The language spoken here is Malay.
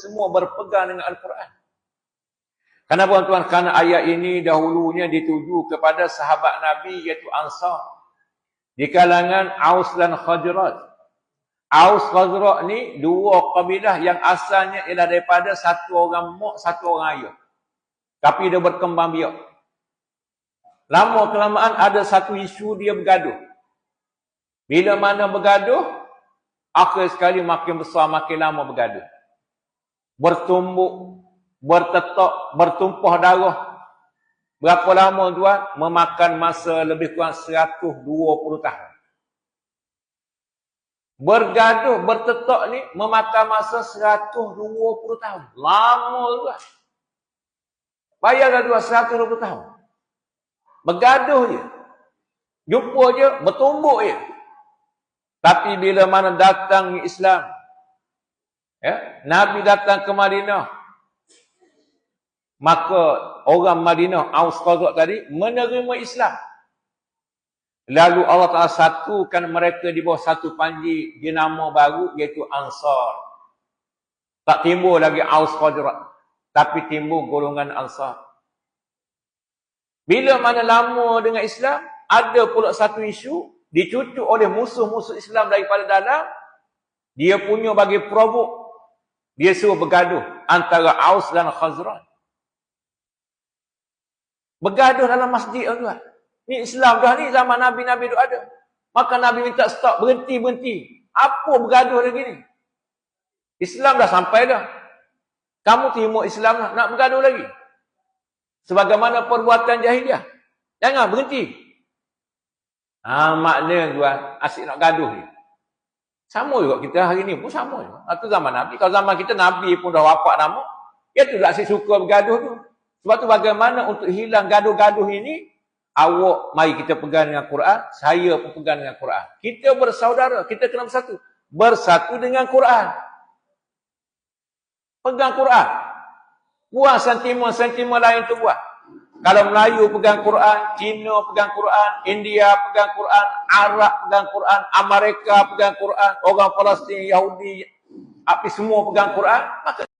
semua berpegang dengan Al-Quran. Kenapa tuan-tuan? Kerana ayat ini dahulunya dituju kepada sahabat Nabi iaitu Ansar. Di kalangan Aus dan Khazraj. Aus Khazraj ni dua kabilah yang asalnya ialah daripada satu orang mak, satu orang ayah. Tapi dia berkembang biak. Lama kelamaan ada satu isu dia bergaduh. Bila mana bergaduh, akhir sekali makin besar, makin lama bergaduh. Bertumbuk, bertetak, bertumpah darah. Berapa lama tuan? Memakan masa lebih kurang 120 tahun. Bergaduh, bertetak ni memakan masa 120 tahun. Lama tuan. Bayangkan tuan 120 tahun. Bergaduh je. Jumpa je, bertumbuk je. Tapi bila mana datang Islam, ya, Nabi datang ke Madinah, maka orang Madinah, Aus Khazraj tadi, menerima Islam. Lalu Allah Ta'ala satukan mereka di bawah satu panji jenama baru, iaitu Ansar. Tak timbul lagi Aus Khazraj, tapi timbul golongan Ansar. Bila mana lama dengan Islam, ada pula satu isu, dicucuk oleh musuh-musuh Islam daripada dalam, dia punya bagi provok, dia suruh bergaduh antara Aus dan Khazraj. Bergaduh dalam masjid tuan. Ni Islam dah ni, zaman Nabi-Nabi tu ada. Maka Nabi minta stop, berhenti. Apa bergaduh lagi ni? Islam dah sampai dah. Kamu terima Islam dah, nak bergaduh lagi? Sebagaimana perbuatan jahiliah. Jangan, berhenti. Maknanya tuan, asyik nak gaduh ni. Sama juga kita hari ni pun sama juga. Itu zaman Nabi. Kalau zaman kita, Nabi pun dah wafat nama. Dia tu tak asyik suka bergaduh tu. Sebab tu bagaimana untuk hilang gaduh-gaduh ini, awak mari kita pegang dengan Quran, saya pun pegang dengan Quran. Kita bersaudara, kita kena bersatu. Bersatu dengan Quran. Pegang Quran. Buang sentimen-sentimen lain tu buat. Kalau Melayu pegang Quran, Cina pegang Quran, India pegang Quran, Arab pegang Quran, Amerika pegang Quran, orang Palestin, Yahudi, api semua pegang Quran, maka